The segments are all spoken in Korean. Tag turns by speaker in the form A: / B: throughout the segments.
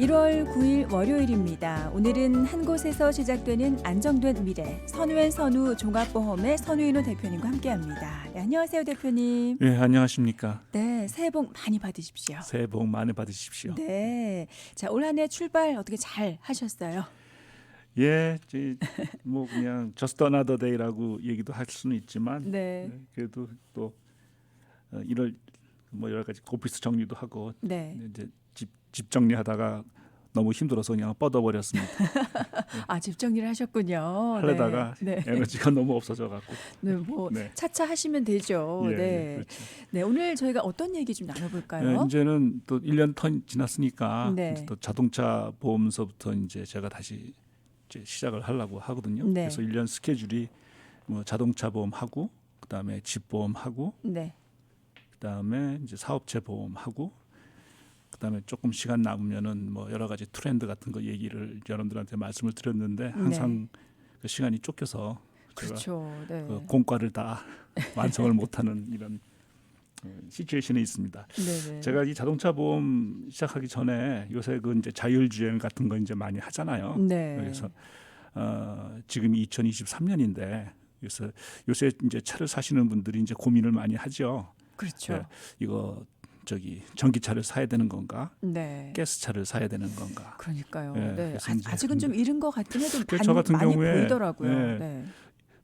A: 1월 9일 월요일입니다. 오늘은 한 곳에서 시작되는 안정된 미래, 선우앤 선우 종합보험의 선우인호 대표님과 함께합니다. 네, 안녕하세요 대표님.
B: 네, 안녕하십니까.
A: 네, 새해 복 많이 받으십시오.
B: 새해 복 많이 받으십시오.
A: 네, 자, 올 한 해 출발 어떻게 잘 하셨어요?
B: 예, 뭐 그냥 just another day라고 얘기도 할 수는 있지만
A: 네,
B: 그래도 또 1월 뭐 여러 가지 오피스 정리도 하고
A: 네.
B: 이제 집 정리하다가 너무 힘들어서 그냥 뻗어버렸습니다.
A: 아, 집 정리를 하셨군요.
B: 하려다가
A: 네,
B: 에너지가 너무 없어져갖고.
A: 네, 뭐
B: 네.
A: 차차 하시면 되죠.
B: 예,
A: 네,
B: 그렇죠.
A: 네, 오늘 저희가 어떤 얘기 좀 나눠볼까요?
B: 이제는 또 1년 턴 지났으니까
A: 네.
B: 이제 또 자동차 보험서부터 이제 제가 다시 이제 시작을 하려고 하거든요.
A: 네.
B: 그래서 1년 스케줄이 뭐 자동차 보험하고 그다음에 집 보험하고
A: 네,
B: 그다음에 이제 사업체 보험하고 그다음에 조금 시간 남으면은 뭐 여러 가지 트렌드 같은 거 얘기를 여러분들한테 말씀을 드렸는데 항상 그 시간이 쫓겨서 제가
A: 그렇죠. 네,
B: 그 공과를 다 완성을 못하는 이런 시츄에이션이 있습니다.
A: 네, 네.
B: 제가 이 자동차 보험 시작하기 전에 요새 그 이제 자율주행 같은 거 이제 많이 하잖아요.
A: 네.
B: 그래서 지금이 2023년인데 그래서 요새 이제 차를 사시는 분들이 이제 고민을 많이 하죠.
A: 그렇죠.
B: 네, 이거 전기차를 사야 되는 건가?
A: 네.
B: 가스차를 사야 되는 건가?
A: 그러니까요.
B: 예,
A: 네.
B: 그래서 이제
A: 아직은 좀 이른 것 같긴 해도
B: 저 같은
A: 많이
B: 경우에
A: 보이더라고요.
B: 예,
A: 네.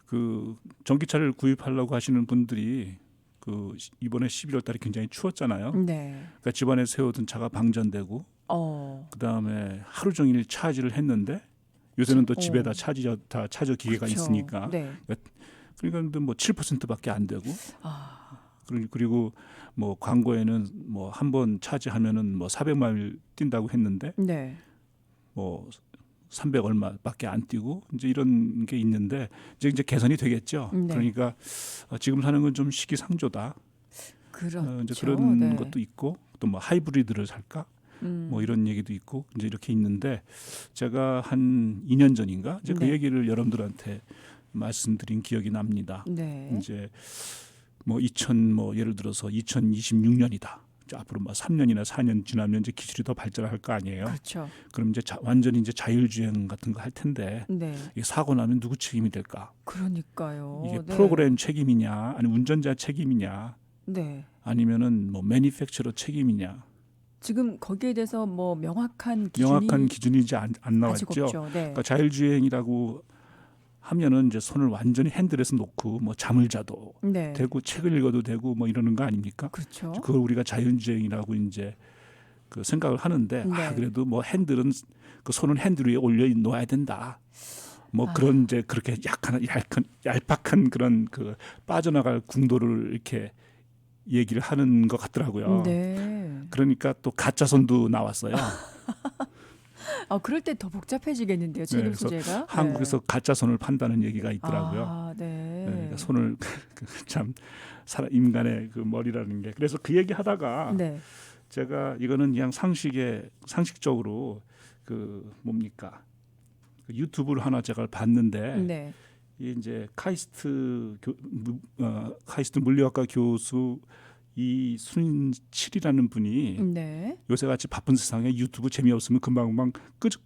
B: 그 전기차를 구입하려고 하시는 분들이 그 이번에 11월 달에 굉장히 추웠잖아요.
A: 네.
B: 그러니까 집안에 세우던 차가 방전되고 그다음에 하루 종일 차지를 했는데 요새는 또 집에다 차저 기계가
A: 그렇죠.
B: 있으니까
A: 네.
B: 그러니까 뭐 7%밖에 안 되고
A: 아,
B: 그리고 뭐 광고에는 뭐 한 번 차지하면은 뭐 400 마일 뛴다고 했는데
A: 네.
B: 뭐 300 얼마밖에 안 뛰고 이제 이런 게 있는데 이제 개선이 되겠죠.
A: 네.
B: 그러니까 지금 사는 건 좀 시기상조다.
A: 그렇죠.
B: 이제 그런
A: 네.
B: 것도 있고 또 뭐 하이브리드를 살까? 뭐 이런 얘기도 있고 이제 이렇게 있는데 제가 한 2년 전인가 이제 그
A: 네.
B: 얘기를 여러분들한테 말씀드린 기억이 납니다.
A: 네.
B: 이제 뭐 예를 들어서 2026년이다. 앞으로 뭐 3년이나 4년 지나면 이제 기술이 더 발전할 거 아니에요.
A: 그렇죠.
B: 그럼 이제 완전히 이제 자율주행 같은 거 할 텐데
A: 네.
B: 이게 사고 나면 누구 책임이 될까?
A: 그러니까요.
B: 이게
A: 네.
B: 프로그램 책임이냐, 아니 운전자 책임이냐,
A: 네.
B: 아니면은 뭐 매니팩처러 책임이냐?
A: 지금 거기에 대해서 뭐 명확한
B: 기준이 이제 안
A: 아직
B: 나왔죠.
A: 없죠. 네.
B: 그러니까 자율주행이라고 하면은 이제 손을 완전히 핸들에서 놓고 뭐 잠을 자도
A: 네.
B: 되고 책을 읽어도 되고 뭐 이러는 거 아닙니까?
A: 그렇죠.
B: 그걸 우리가 자율주행이라고 이제 그 생각을 하는데
A: 네.
B: 그래도 뭐 핸들은 그 손을 핸들 위에 올려 놓아야 된다. 뭐 그런 이제 그렇게 얄팍한 그런 그 빠져나갈 궁도를 이렇게 얘기를 하는 것 같더라고요.
A: 네.
B: 그러니까 또 가짜 손도 나왔어요.
A: 그럴 때 더 복잡해지겠는데요. 책임
B: 그래서
A: 소재가.
B: 한국에서 가짜 손을 판다는 얘기가 있더라고요.
A: 아, 네.
B: 그러니까 손을 참 인간의 그 머리라는 게 그래서 그 얘기 하다가
A: 네.
B: 제가 이거는 그냥 상식적으로 그 뭡니까 그 유튜브를 하나 제가 봤는데
A: 네.
B: 이 이제 카이스트 물리학과 교수 이순칠이라는 분이
A: 네.
B: 요새같이 바쁜 세상에 유튜브 재미없으면 금방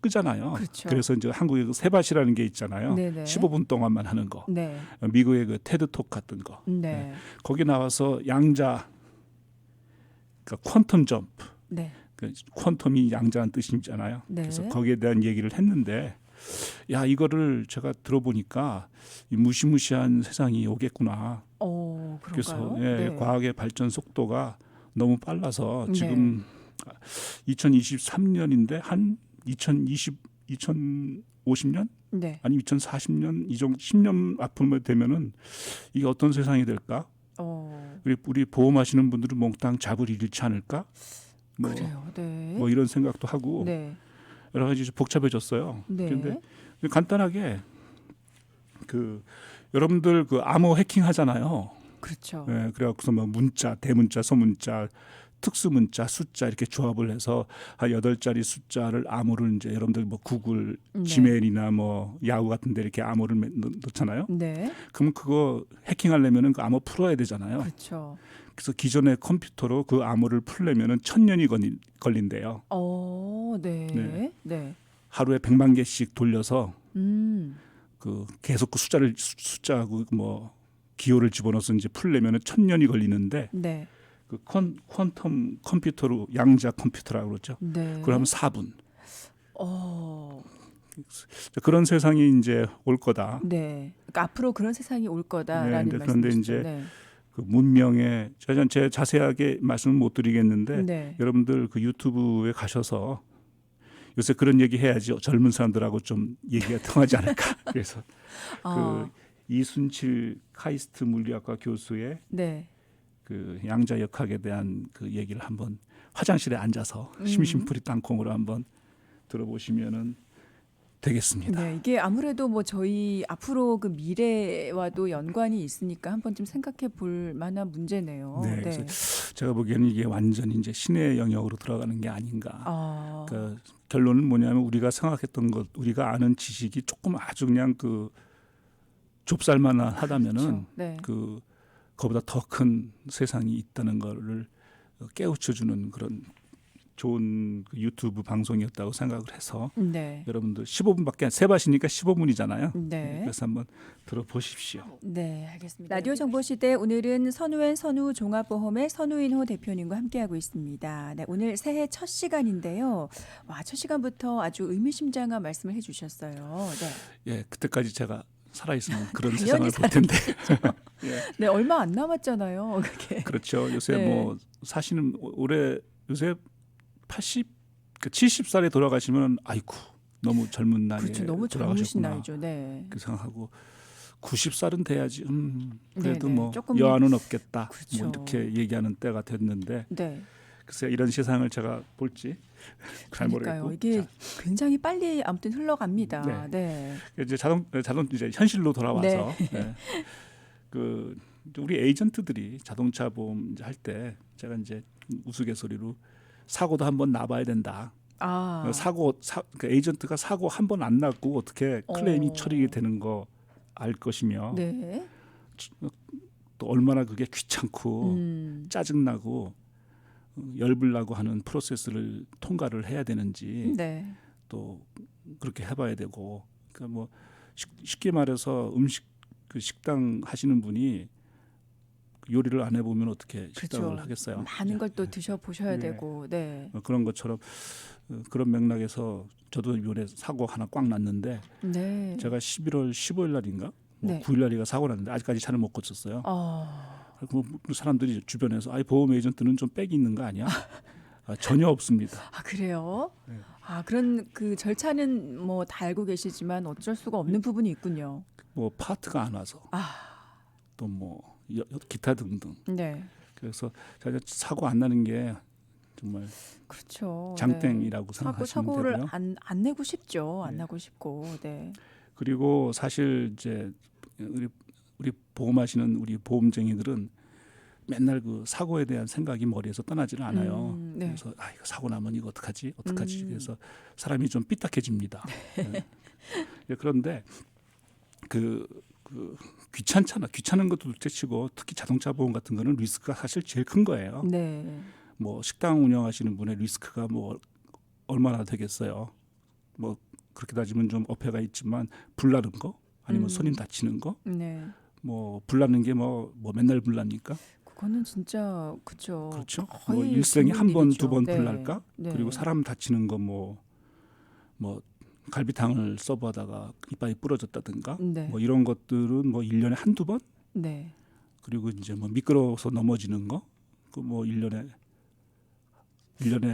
B: 끄잖아요.
A: 그렇죠.
B: 그래서 이제 한국에 그 세밭이라는 게 있잖아요.
A: 네네.
B: 15분 동안만 하는 거.
A: 네.
B: 미국의 그 테드톡 같은 거.
A: 네.
B: 거기 나와서 양자, 그러니까 퀀텀 점프.
A: 네.
B: 그 퀀텀이 양자는 뜻이잖아요.
A: 네.
B: 그래서 거기에 대한 얘기를 했는데, 야 이거를 제가 들어보니까 이 무시무시한 세상이 오겠구나.
A: 그런가요?
B: 그래서
A: 네.
B: 과학의 발전 속도가 너무 빨라서
A: 네.
B: 지금 2023년인데 한 2050년
A: 네.
B: 아니 2040년 이 정도 10년 앞으로 되면은 이게 어떤 세상이 될까? 우리 보험하시는 분들은 몽땅 잡을 잃지 않을까?
A: 그래요. 네.
B: 뭐 이런 생각도 하고
A: 네.
B: 여러 가지 복잡해졌어요.
A: 네.
B: 그런데 간단하게 그 여러분들 그 암호 해킹 하잖아요.
A: 그렇죠.
B: 그래갖고서 뭐 문자, 대문자, 소문자, 특수 문자, 숫자 이렇게 조합을 해서 한 8자리 숫자를 암호를 이제 여러분들 뭐 구글,
A: 네.
B: 지메일이나 뭐 야후 같은 데 이렇게 암호를 넣잖아요.
A: 네.
B: 그럼 그거 해킹하려면은 그 암호 풀어야 되잖아요.
A: 그렇죠.
B: 그래서 기존의 컴퓨터로 그 암호를 풀려면은 1000년이 걸린대요.
A: 네.
B: 네.
A: 네.
B: 하루에 100만 개씩 돌려서
A: 음.
B: 그 계속 그 숫자하고 뭐 기호를 집어넣어서 이제 풀려면은 1000년이 걸리는데
A: 네.
B: 그 퀀텀 컴퓨터로 양자 컴퓨터라고 그러죠.
A: 네.
B: 그걸 하면 4분.
A: 어.
B: 그런 세상이 이제 올 거다.
A: 네. 그러니까 앞으로 그런 세상이 올
B: 네,
A: 거다라는
B: 근데 그런데
A: 말씀이시죠.
B: 이제
A: 네.
B: 그 문명의 제가 자세하게 말씀을 못 드리겠는데
A: 네.
B: 여러분들 그 유튜브에 가셔서 요새 그런 얘기 해야지 젊은 사람들하고 좀 얘기가 통하지 않을까. 그래서
A: 아.
B: 그 이순칠 카이스트 물리학과 교수의
A: 네.
B: 그 양자 역학에 대한 그 얘기를 한번 화장실에 앉아서 심심풀이 땅콩으로 한번 들어보시면은 되겠습니다.
A: 네, 이게 아무래도 뭐 저희 앞으로 그 미래와도 연관이 있으니까 한번 좀 생각해 볼 만한 문제네요.
B: 네, 그래서 제가 보기에는 이게 완전히 이제 신의 영역으로 들어가는 게 아닌가.
A: 아.
B: 그 결론은 뭐냐면 우리가 생각했던 것, 우리가 아는 지식이 조금 아주 그냥 그 좁쌀만한 하다면은
A: 그렇죠. 네.
B: 그 그보다 더 큰 세상이 있다는 거를 깨우쳐주는 그런 좋은 그 유튜브 방송이었다고 생각을 해서
A: 네.
B: 여러분들 15분밖에 세바시니까 15분이잖아요.
A: 네.
B: 그래서 한번 들어보십시오.
A: 네, 알겠습니다. 라디오 정보시대 오늘은 선우엔 선우 종합보험의 선우인호 대표님과 함께하고 있습니다. 네, 오늘 새해 첫 시간인데요. 와, 첫 시간부터 아주 의미심장한 말씀을 해주셨어요. 네.
B: 예, 그때까지 제가 살아있으면 그런
A: 당연히
B: 세상을 볼 텐데. 예.
A: 네, 얼마 안 남았잖아요. 그게.
B: 그렇죠. 요새
A: 네.
B: 뭐 사시는 올해 요새 70살에 돌아가시면 아이고 너무 젊은 나이에
A: 그렇죠. 너무 젊으신
B: 돌아가셨구나.
A: 나이죠. 네.
B: 그 생각하고 90살은 돼야지. 그래도
A: 네네.
B: 뭐
A: 조금-
B: 여한은 없겠다.
A: 그렇죠.
B: 뭐 이렇게 얘기하는 때가 됐는데
A: 네.
B: 글쎄 이런 세상을 제가 볼지 잘
A: 그러니까요.
B: 모르겠고.
A: 이게
B: 자,
A: 굉장히 빨리 아무튼 흘러갑니다.
B: 네.
A: 네.
B: 이제 자동 이제 현실로 돌아와서 네. 그 우리 에이전트들이 자동차 보험 할 때 제가 이제 우스갯소리로 사고도 한번 나봐야 된다.
A: 아.
B: 그 에이전트가 사고 한 번 안 났고 어떻게 클레임이
A: 어.
B: 처리가 되는 거 알 것이며
A: 네.
B: 또 얼마나 그게 귀찮고 짜증나고 열불 나고 하는 프로세스를 통과를 해야 되는지
A: 네.
B: 또 그렇게 해봐야 되고 그러니까 뭐 쉽게 말해서 그 식당 하시는 분이 요리를 안 해보면 어떻게 식당을
A: 그렇죠.
B: 하겠어요?
A: 많은 걸 또 드셔 보셔야
B: 네.
A: 되고. 네.
B: 그런 것처럼 그런 맥락에서 저도 이번에 사고 하나 꽉 났는데
A: 네.
B: 제가 11월 15일 날인가 뭐
A: 네.
B: 9일 날인가 사고 났는데 아직까지 차를 못 고쳤어요. 그리고 사람들이 주변에서 보험 에이전트는 좀 빽이 있는 거 아니야? 전혀 없습니다.
A: 아, 그래요?
B: 네.
A: 아, 그런 그 절차는 뭐 다 알고 계시지만 어쩔 수가 없는 부분이 있군요.
B: 뭐 파트가 안 와서 또 뭐 기타 등등.
A: 네.
B: 그래서 제가 사고 안 나는 게 정말
A: 그렇죠.
B: 장땡이라고
A: 네.
B: 생각하시면
A: 사고를
B: 되고요.
A: 안 내고 싶죠. 안
B: 네.
A: 나고 싶고. 네.
B: 그리고 사실 이제 우리 보험하시는 우리 보험쟁이들은 맨날 그 사고에 대한 생각이 머리에서 떠나지는 않아요.
A: 네.
B: 그래서 이거 사고 나면 이거 어떡하지? 그래서 사람이 좀 삐딱해집니다. 네. 그런데 그 귀찮잖아. 귀찮은 것도 둘째치고 특히 자동차 보험 같은 거는 리스크가 사실 제일 큰 거예요.
A: 네.
B: 뭐 식당 운영하시는 분의 리스크가 뭐 얼마나 되겠어요. 뭐 그렇게 따지면 좀 어폐가 있지만 불 나는 거 아니면 손님 다치는 거
A: 네.
B: 뭐 불나는 게 뭐 맨날 불납니까?
A: 그거는 진짜 그렇죠.
B: 그렇죠.
A: 거의
B: 뭐 일생에 한 번,
A: 일이죠.
B: 두 번
A: 네.
B: 불날까?
A: 네.
B: 그리고 사람 다치는 거 뭐 갈비탕을 서브하다가 이빨이 부러졌다든가
A: 네.
B: 뭐 이런 것들은 뭐 1년에 한두 번?
A: 네.
B: 그리고 이제 뭐 미끄러워서 넘어지는 거 그 뭐 1년에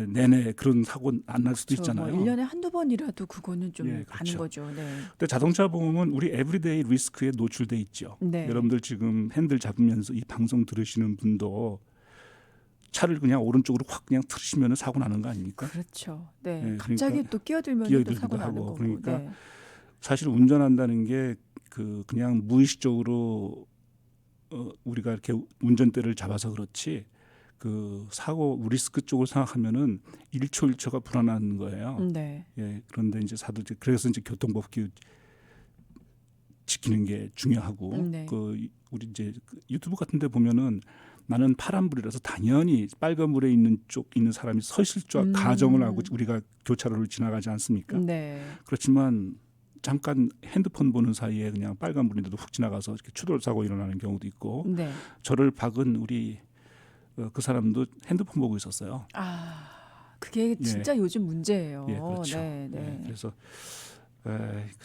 B: 내내 그런 사고 안 날 수도
A: 그렇죠.
B: 있잖아요.
A: 뭐 1년에 한두 번이라도 그거는 좀
B: 예,
A: 많은
B: 그렇죠.
A: 거죠. 네.
B: 근데 자동차 보험은 우리 에브리데이 리스크에 노출돼 있죠.
A: 네.
B: 여러분들 지금 핸들 잡으면서 이 방송 들으시는 분도 차를 그냥 오른쪽으로 확 그냥 틀으시면 사고 나는 거 아닙니까?
A: 그렇죠. 네.
B: 네,
A: 갑자기
B: 그러니까
A: 또 끼어들면 또
B: 끼어들기도
A: 사고 나는
B: 하고
A: 거고.
B: 그러니까
A: 네.
B: 사실 운전한다는 게 그냥 무의식적으로 우리가 이렇게 운전대를 잡아서 그렇지 그 사고 리스크 쪽을 생각하면은 1초 1초가 불안한 거예요.
A: 네.
B: 예, 그런데 이제 사도 그래서 이제 교통법규 지키는 게 중요하고
A: 네.
B: 그 우리 이제 그 유튜브 같은데 보면은 나는 파란불이라서 당연히 빨간불에 있는 사람이 서 있을 줄 가정을 하고 우리가 교차로를 지나가지 않습니까?
A: 네.
B: 그렇지만 잠깐 핸드폰 보는 사이에 그냥 빨간불인데도 훅 지나가서 이렇게 추돌 사고 일어나는 경우도 있고
A: 네.
B: 저를 박은 우리 그 사람도 핸드폰 보고 있었어요.
A: 아, 그게 진짜 요즘 문제예요.
B: 예, 그렇죠.
A: 네, 네.
B: 그래서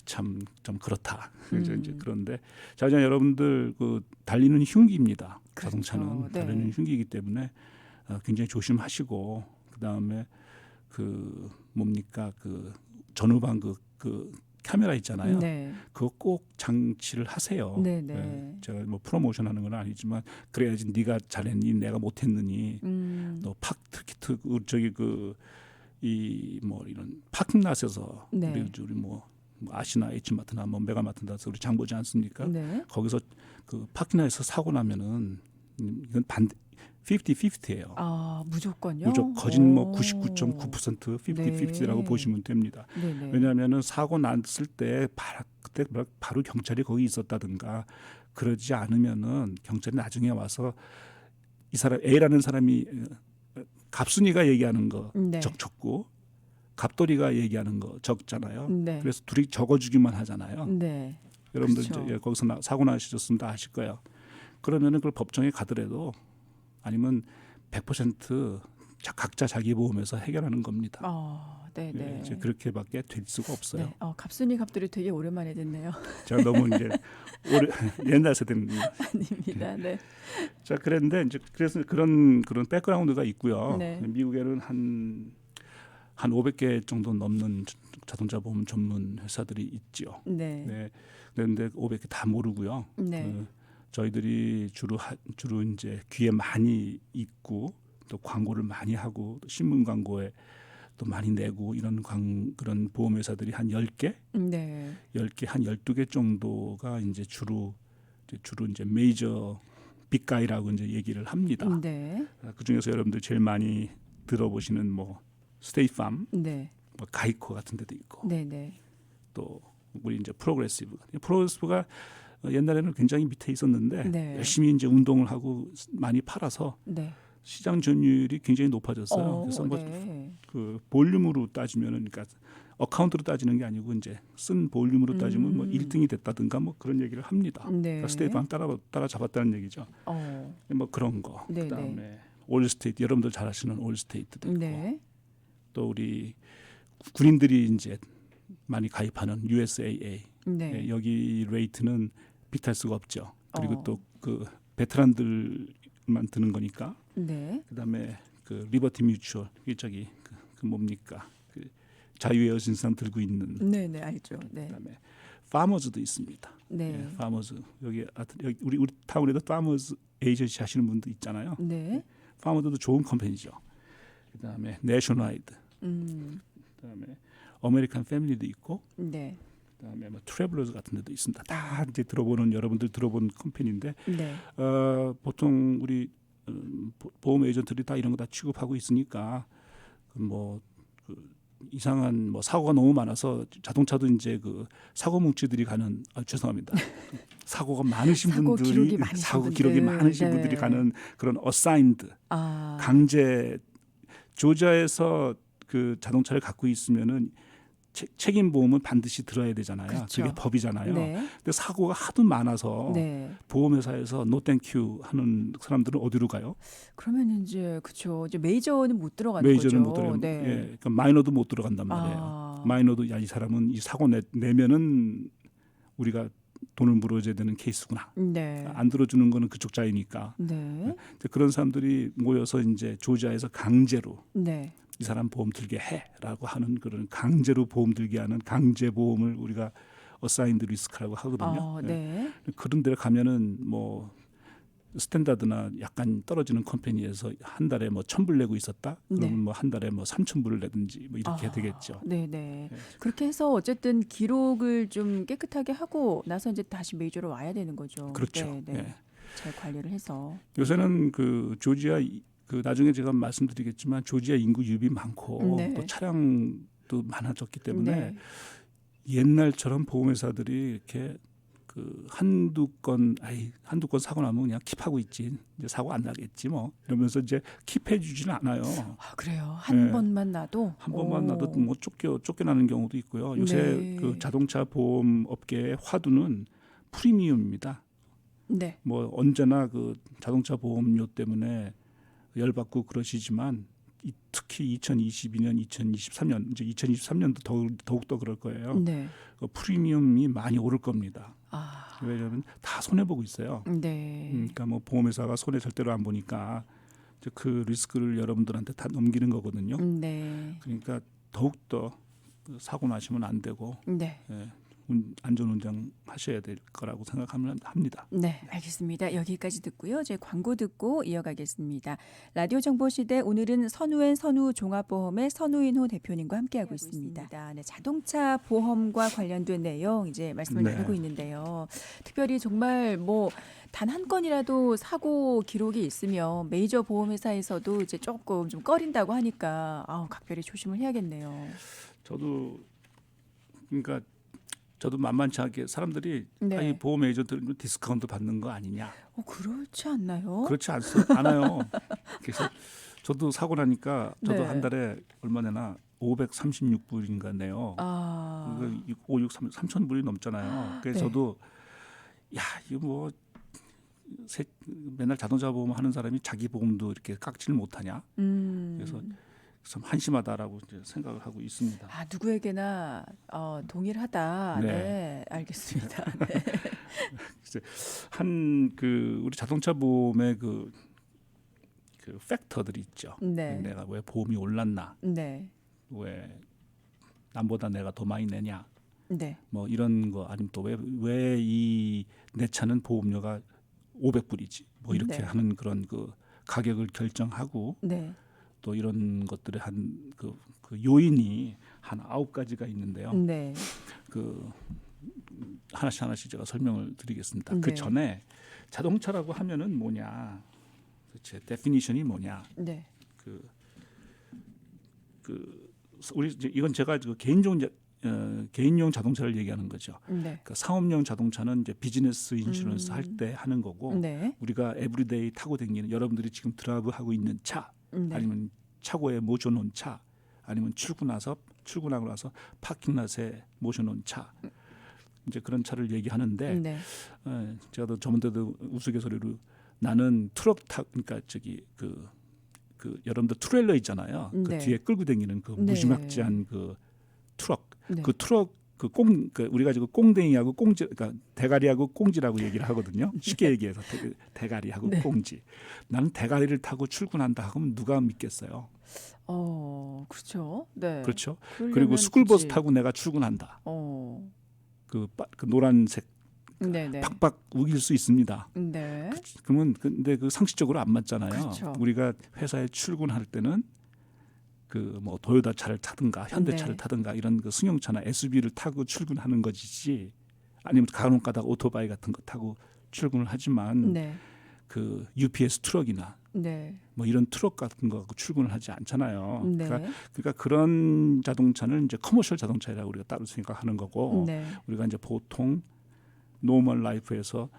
B: 참 좀 그렇다. 이제 그런데 자, 이제 여러분들 그 달리는 흉기입니다.
A: 그렇죠.
B: 자동차는
A: 네.
B: 달리는 흉기이기 때문에 굉장히 조심하시고 그 다음에 그 뭡니까 그 전후방 그 카메라 있잖아요.
A: 네.
B: 그거 꼭 장치를 하세요.
A: 네, 네.
B: 제가 뭐 프로모션하는 건 아니지만 그래야지 네가 잘했니 내가 못했느니 또 저기 그 이 뭐 이런 파킹랏에서
A: 네.
B: 우리 뭐 아시나 H마트나 뭐 메가마트나 우리 장 보지 않습니까?
A: 네.
B: 거기서 그 파킹랏에서 사고 나면은 이건 반대 50-50예요.
A: 아, 무조건요?
B: 무조건 거진 뭐
A: 오.
B: 99.9%
A: 네.
B: 50-50라고 보시면 됩니다.
A: 네, 네.
B: 왜냐하면은 사고 났을 때 그때 바로 경찰이 거기 있었다든가 그러지 않으면은 경찰이 나중에 와서 이 사람 A라는 사람이 갑순이가 얘기하는 거
A: 네.
B: 적고 갑돌이가 얘기하는 거 적잖아요.
A: 네.
B: 그래서 둘이 적어주기만 하잖아요.
A: 네.
B: 여러분들
A: 그렇죠.
B: 이제 거기서 사고 나셨으면 다 아실 거예요. 그러면은 그걸 법정에 가더라도 아니면 100% 각자 자기 보험에서 해결하는 겁니다.
A: 네, 네.
B: 이제 그렇게밖에 될 수가 없어요.
A: 네. 갑순이 갑돌이 되게 오랜만에 듣네요.
B: 제가 너무 이제 옛날 세대입니다.
A: 아닙니다. 네.
B: 자, 그런데 이제 그래서 그런 백그라운드가 있고요.
A: 네.
B: 미국에는 한 500개 정도 넘는 자동차 보험 전문 회사들이 있죠.
A: 네.
B: 네. 그런데 500개 다 모르고요.
A: 네.
B: 저희들이 주로 이제 귀에 많이 있고 또 광고를 많이 하고 또 신문 광고에 또 많이 내고 이런 그런 보험 회사들이 한 10개,
A: 네.
B: 10개 한 12개 정도가 이제 주로 이제 메이저 빅가이라고 이제 얘기를 합니다.
A: 네.
B: 그 중에서 여러분들 제일 많이 들어보시는 뭐 스테이팜,
A: 네.
B: 뭐 가이코 같은 데도 있고
A: 네, 네.
B: 또 우리 이제 프로그레시브가 옛날에는 굉장히 밑에 있었는데
A: 네.
B: 열심히 이제 운동을 하고 많이 팔아서
A: 네.
B: 시장 점유율이 굉장히 높아졌어요. 그래서 뭐
A: 네.
B: 그 볼륨으로 따지면은 그러니까 어카운트로 따지는 게 아니고 이제 쓴 볼륨으로 따지면 뭐 1등이 됐다든가 뭐 그런 얘기를 합니다.
A: 네.
B: 그러니까 스테이팜 따라 잡았다는 얘기죠. 뭐 그런 거.
A: 네,
B: 그다음에
A: 네.
B: 올스테이트 여러분들 잘 아시는 올스테이트도 있고
A: 네.
B: 또 우리 군인들이 이제 많이 가입하는 USAA
A: 네.
B: 여기 레이트는 비탈 수가 없죠. 그리고 또 그 베테랑들만 드는 거니까.
A: 네.
B: 그다음에 그 리버티 뮤추얼 이게 저기 그 뭡니까 그 자유의 여신상 들고 있는.
A: 네, 네, 알죠. 네.
B: 그다음에 파머즈도 있습니다.
A: 네.
B: 파머즈 여기 우리 타운에도 파머즈 에이전시 하시는 분도 있잖아요.
A: 네.
B: 파머즈도 좋은 컴퍼니죠. 그다음에 내셔널라이드. 그다음에 어메리칸 패밀리도 있고.
A: 네.
B: 그다음에 뭐 트래블러즈 같은 데도 있습니다. 다 이제 여러분들 들어본 컴퍼니인데
A: 네.
B: 보통 우리 보험 에이전트들이 다 이런 거 다 취급하고 있으니까 이상한 뭐 사고가 너무 많아서 자동차도 이제 그 사고 뭉치들이 가는 죄송합니다. 사고가 많으신
A: 사고
B: 분들이
A: 기록이 많으신
B: 사고
A: 분들.
B: 기록이 많으신
A: 네.
B: 분들이 가는 그런 어사인드 강제 조지아에서 그 자동차를 갖고 있으면은 책임 보험은 반드시 들어야 되잖아요.
A: 그렇죠.
B: 그게 법이잖아요.
A: 네.
B: 근데 사고가 하도 많아서
A: 네.
B: 보험회사에서 노 땡큐 하는 사람들은 어디로 가요?
A: 그러면 이제 그렇죠. 이제 메이저는 못 들어가는
B: 메이저는
A: 거죠.
B: 못 들어가는
A: 네.
B: 예, 그러니까 마이너도 못 들어간단 말이에요. 마이너도 이 사람은 이 사고 내면은 우리가 돈을 물어줘야 되는 케이스구나.
A: 네.
B: 안 들어주는 거는 그쪽 자이니까.
A: 네.
B: 그런 사람들이 모여서 이제 조지아에서 강제로
A: 네.
B: 이 사람 보험 들게 해라고 하는 그런 강제로 보험 들게 하는 강제 보험을 우리가 어사인드 리스크라고 하거든요.
A: 네.
B: 그런 데를 가면은 뭐 스탠다드나 약간 떨어지는 컴퍼니에서 한 달에 뭐 1,000불 내고 있었다. 그러면
A: 네.
B: 뭐 한 달에 뭐 3,000불을 내든지 뭐 이렇게 되겠죠.
A: 네, 네. 그렇게 해서 어쨌든 기록을 좀 깨끗하게 하고 나서 이제 다시 메이저로 와야 되는 거죠.
B: 그렇죠.
A: 네, 네. 잘 관리를 해서.
B: 요새는 그 조지아 그 나중에 제가 말씀드리겠지만 조지아 인구 유입이 많고
A: 네.
B: 또 차량도 많아졌기 때문에
A: 네.
B: 옛날처럼 보험회사들이 이렇게 그 한두 건 사고 나면 그냥 킵하고 있지. 이제 사고 안 나겠지 뭐 이러면서 이제 킵해 주지는 않아요.
A: 아, 그래요. 한
B: 네.
A: 번만 나도
B: 한 번만 나도
A: 오.
B: 뭐 쫓겨나는 경우도 있고요. 요새
A: 네.
B: 그 자동차 보험 업계의 화두는 프리미엄입니다.
A: 네.
B: 뭐 언제나 그 자동차 보험료 때문에 열받고 그러시지만 특히 2022년, 2023년 이제 2023년도 더욱 더 그럴 거예요.
A: 네.
B: 그 프리미엄이 많이 오를 겁니다.
A: 아.
B: 왜냐하면 다 손해 보고 있어요.
A: 네.
B: 그러니까 뭐 보험회사가 손해 절대로 안 보니까 이제 그 리스크를 여러분들한테 다 넘기는 거거든요.
A: 네.
B: 그러니까 더욱 더 사고 나시면 안 되고
A: 네.
B: 안전운전 하셔야 될 거라고 생각합니다.
A: 네, 알겠습니다. 여기까지 듣고요. 이제 광고 듣고 이어가겠습니다. 라디오 정보시대 오늘은 선우엔 선우 종합보험의 선우인호 대표님과 함께하고 있습니다. 네, 자동차 보험과 관련된 내용 이제 말씀을
B: 네.
A: 나누고 있는데요. 특별히 정말 뭐 단 한 건이라도 사고 기록이 있으면 메이저 보험회사에서도 이제 조금 좀 꺼린다고 하니까 각별히 조심을 해야겠네요.
B: 저도 만만치 않게 사람들이
A: 네.
B: 이 보험 에이전트는 디스카운트 받는 거 아니냐?
A: 그렇지 않나요?
B: 그렇지 않아요. 그래서 저도 사고 나니까 저도
A: 네.
B: 한 달에 얼마 내나 536불인가 내요.
A: 아,
B: 3,000불이 넘잖아요. 그래서
A: 네.
B: 저도 이거 뭐 맨날 자동차 보험 하는 사람이 자기 보험도 이렇게 깎지를 못하냐? 그래서 참 한심하다라고 이제 생각을 하고 있습니다.
A: 누구에게나 동일하다.
B: 네.
A: 네, 알겠습니다. 네.
B: 우리 자동차 보험의 그 팩터들이 있죠.
A: 네.
B: 내가 왜 보험이 올랐나?
A: 네.
B: 왜 남보다 내가 더 많이 내냐?
A: 네.
B: 뭐 이런 거 아니면 또 왜 이 내 차는 보험료가 500불이지? 뭐 이렇게
A: 네.
B: 하는 그런 그 가격을 결정하고
A: 네.
B: 또 이런 것들의 그 요인이 한 9가지가 있는데요.
A: 네.
B: 그 하나씩 제가 설명을 드리겠습니다.
A: 네.
B: 그 전에 자동차라고 하면은 뭐냐? 도대체 데피니션이 뭐냐?
A: 네.
B: 이건 제가 개인용 자동차를 얘기하는 거죠.
A: 네.
B: 그러니까 상업용 자동차는 이제 비즈니스 인슈런스 할 때 하는 거고
A: 네.
B: 우리가 에브리데이 타고 다니는 여러분들이 지금 드라이브 하고 있는 차
A: 네.
B: 아니면 차고에 모셔놓은 차 아니면 출근하고 나서 파킹랏에 모셔놓은 차 이제 그런 차를 얘기하는데
A: 네.
B: 제가 저번에도 우스갯소리로 나는 그러니까 여러분들 트레일러 있잖아요. 그
A: 네.
B: 뒤에 끌고 다니는 그
A: 네.
B: 무지막지한 그 트럭.
A: 네.
B: 그 트럭 우리가 지금 꽁댕이하고 꽁지, 그러니까 대가리하고 꽁지라고 얘기를 하거든요. 쉽게 얘기해서 대가리하고
A: 네.
B: 꽁지. 나는 대가리를 타고 출근한다 하면 누가 믿겠어요?
A: 그렇죠. 네.
B: 그렇죠.
A: 그러려면
B: 그리고 스쿨버스
A: 굳이-
B: 타고 내가 출근한다.
A: 어.
B: 그 노란색
A: 네네.
B: 팍팍 우길 수 있습니다.
A: 네.
B: 그러면 근데 그 상식적으로 안 맞잖아요.
A: 그렇죠.
B: 우리가 회사에 출근할 때는 그 뭐 도요타 차를 타든가 현대차를
A: 네.
B: 타든가 이런 그 승용차나 SUV를 타고 출근하는 것이지 아니면 간혹 가다가 오토바이 같은 거 타고 출근을 하지만
A: 네.
B: 그 UPS 트럭이나
A: 네.
B: 뭐 이런 트럭 같은 거 갖고 출근을 하지 않잖아요.
A: 네.
B: 그러니까 그런 자동차는 이제 커머셜 자동차라고 우리가 따로 생각하는 거고
A: 네.
B: 우리가 이제 보통 노멀 라이프에서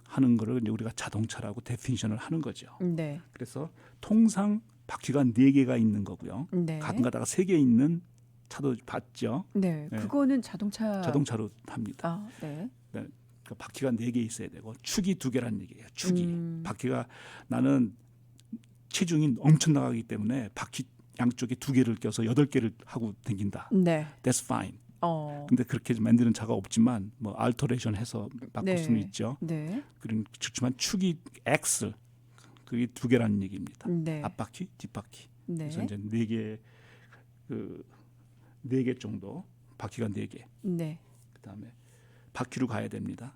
B: 하는 거를 이제 우리가 자동차라고 데피니션을 하는 거죠.
A: 네.
B: 그래서 통상 바퀴가 4개가 있는 거고요.
A: 네.
B: 가끔 가다가 3개 있는 차도 봤죠.
A: 네.
B: 네.
A: 그거는 자동차로
B: 합니다.
A: 네.
B: 그러니까 바퀴가 4개 있어야 되고 축이 2개라는 얘기예요. 축이. 바퀴가 나는 체중이 엄청 나가기 때문에 바퀴 양쪽에 2개를 껴서 8개를 하고 다닌다.
A: 네.
B: That's fine.
A: 어.
B: 근데 그렇게 만드는 차가 없지만 뭐 알터레이션 해서 바꿀
A: 네.
B: 수는 있죠.
A: 네.
B: 그렇지만 축이 X 그게 2개라는 얘기입니다.
A: 네.
B: 앞바퀴, 뒷바퀴.
A: 네.
B: 그래서 이제 4개 4개 정도 바퀴가 4개.
A: 네.
B: 그다음에 바퀴로 가야 됩니다.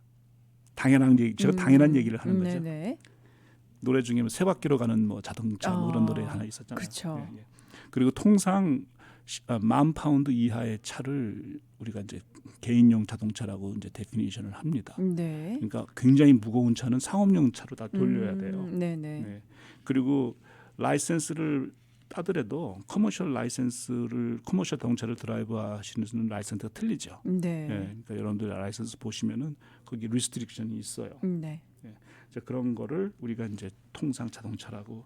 B: 당연한 얘기, 제가 당연한 얘기를 하는 거죠.
A: 네네.
B: 노래 중에 세 바퀴로 가는 뭐 자동차 뭐 그런 노래 하나 있었잖아요.
A: 그렇죠.
B: 예. 그리고 통상 10,000파운드 이하의 차를 우리가 이제 개인용 자동차라고 이제 데피니션을 합니다.
A: 네.
B: 그러니까 굉장히 무거운 차는 상업용 차로 다 돌려야 돼요.
A: 네네.
B: 네. 그리고 라이센스를 따더라도 커머셜 자동차를 드라이브하시는 라이센스가 틀리죠.
A: 네.
B: 예, 그러니까 여러분들 라이센스 보시면은 거기 리스트릭션이 있어요.
A: 네.
B: 이제 그런 거를 우리가 이제 통상 자동차라고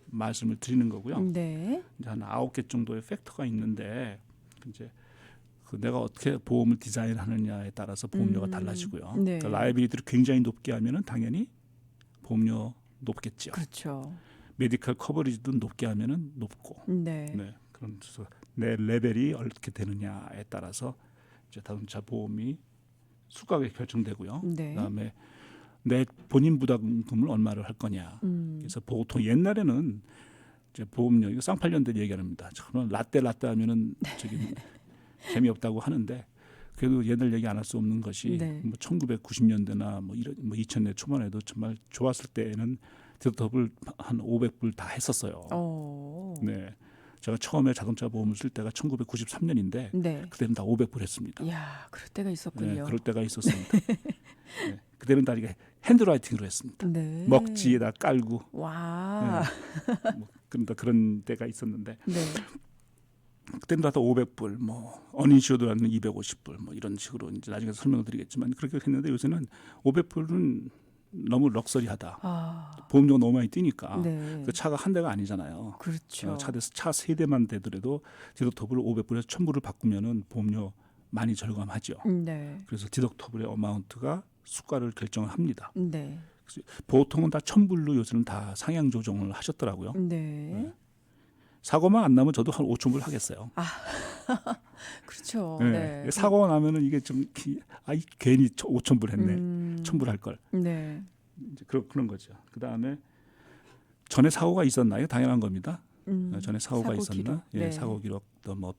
B: 말씀을 드리는 거고요.
A: 네.
B: 이제 한 9개 정도의 팩터가 있는데 이제 그 내가 어떻게 보험을 디자인하느냐에 따라서 보험료가 달라지고요.
A: 네.
B: 그러니까 라이빌리티를 굉장히 높게 하면은 당연히 보험료 높겠죠.
A: 그렇죠.
B: 메디컬 커버리지도 높게 하면은 높고.
A: 네.
B: 네. 그래서 내 레벨이 어떻게 되느냐에 따라서 이제 자동차 보험이 수가가 결정되고요.
A: 네.
B: 그다음에 내 본인 부담금을 얼마를 할 거냐. 그래서 보통 옛날에는 이제 보험료 이거 쌍팔년대 얘기합니다. 저는 라떼 하면은 저기 재미없다고 하는데 그래도 옛날 얘기 안 할 수 없는 것이
A: 네.
B: 뭐 1990년대나 뭐 2000년 초반에도 정말 좋았을 때에는 디덕터블 한 500불 다 했었어요. 네. 제가 처음에 자동차 보험을 쓸 때가 1993년인데
A: 네.
B: 그때는 다 500불 했습니다.
A: 이야, 그럴 때가 있었군요.
B: 네, 그럴 때가 있었습니다. 네, 그때는 다 이게 핸드라이팅으로 했습니다.
A: 네.
B: 먹지에다 깔고
A: 와.
B: 뭐 그런 때가 있었는데
A: 네.
B: 그때는 다 500불, 뭐 어닝쇼드라는 250불, 뭐 이런 식으로 이제 나중에 설명을 드리겠지만 그렇게 했는데 요새는 500불은 너무 럭셔리하다.
A: 아.
B: 보험료가 너무 많이 뛰니까
A: 네.
B: 그 차가 한 대가 아니잖아요.
A: 그렇죠.
B: 차 세 대만 되더라도 디덕터블을 500불에서 1000불을 바꾸면은 보험료 많이 절감하죠.
A: 네.
B: 그래서 디덕터블의 어마운트가 수가를 결정을 합니다.
A: 네.
B: 보통은 다 1000불로 요새는 다 상향 조정을 하셨더라고요.
A: 네.
B: 사고만 안 나면 저도 한 5000불 하겠어요.
A: 그렇죠.
B: 네.
A: 네.
B: 사고가 나면은 이게 좀 괜히 5000불 했네. 1000불 할 걸.
A: 네.
B: 이제 그런 거죠. 그다음에 전에 사고가 있었나요? 당연한 겁니다. 전에 사고가
A: 사고
B: 있었나?
A: 기록.
B: 예,
A: 네.
B: 사고 기록 또 뭐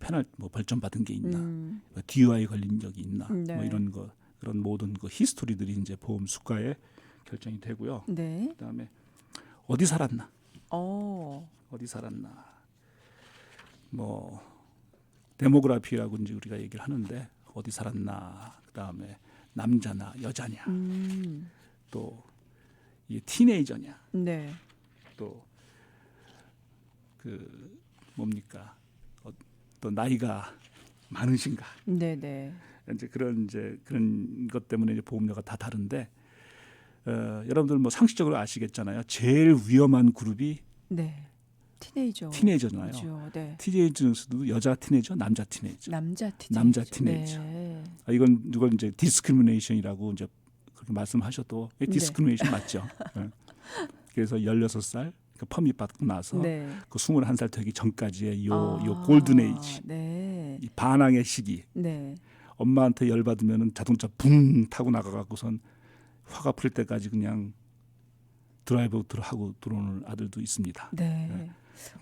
B: 벌점 받은 게 있나?
A: 음.
B: DUI 걸린 적이 있나?
A: 네.
B: 뭐 이런 거 그런 모든 그 히스토리들이 이제 보험 수가에 결정이 되고요.
A: 네.
B: 그다음에 어디 살았나?
A: 어.
B: 어디 살았나? 뭐 데모그래피라고 이제 우리가 얘기를 하는데 어디 살았나? 그다음에 남자나 여자냐? 또 이게 티네이저냐?
A: 네.
B: 또 그 뭡니까? 또 나이가 많으신가?
A: 네, 네.
B: 이제 그런 것 때문에 이제 보험료가 다 다른데 여러분들 뭐 상식적으로 아시겠잖아요. 제일 위험한 그룹이
A: 네. 티네이저잖아요.
B: 티네이저잖아요.
A: 네.
B: 티네이저도 여자 티네이저, 남자 티네이저.
A: 남자 티네이저.
B: 남자 티네이저.
A: 네.
B: 이건 이제 디스크리미네이션이라고 이제 그렇게 말씀하셔도 디스크리미네이션 맞죠. 네. 그래서 16살 그 퍼밋 받고 나서
A: 네.
B: 그 21살 되기 전까지의 요 골든 에이지.
A: 네.
B: 이 반항의 시기.
A: 네.
B: 엄마한테 열 받으면은 자동차 붕 타고 나가 갖고선 화가 풀 때까지 그냥 드라이브 하고 들어오는 아들도 있습니다.
A: 네.
B: 네.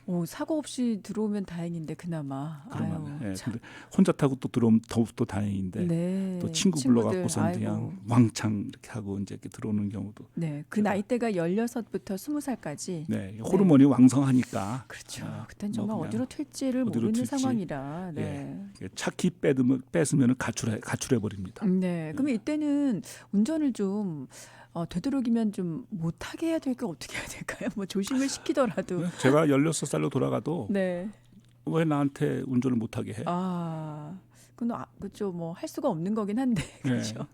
A: 오, 사고 없이 들어오면 다행인데 그나마.
B: 그러면
A: 아유,
B: 근데 혼자 타고 또 들어오면 더욱더 다행인데
A: 네.
B: 또 친구
A: 친구들,
B: 불러갖고선
A: 아이고.
B: 그냥 왕창 이렇게 하고 이제 이렇게 들어오는 경우도
A: 네. 그 나이대가 16부터 20살까지.
B: 네 호르몬이 왕성하니까
A: 그렇죠.
B: 아,
A: 그땐
B: 뭐
A: 정말
B: 그냥
A: 어디로 튈지를
B: 어디로
A: 모르는
B: 튈지.
A: 상황이라. 네.
B: 차키 뺏으면 가출해 버립니다.
A: 네. 그러면 이때는 운전을 좀 되도록이면 좀 못하게 해야 될까 어떻게 해야 될까요? 뭐 조심을 시키더라도.
B: 제가 16살로 돌아가도
A: 네.
B: 왜 나한테 운전을 못하게 해?
A: 그건 그죠. 뭐 할 수가 없는 거긴 한데. 그렇죠.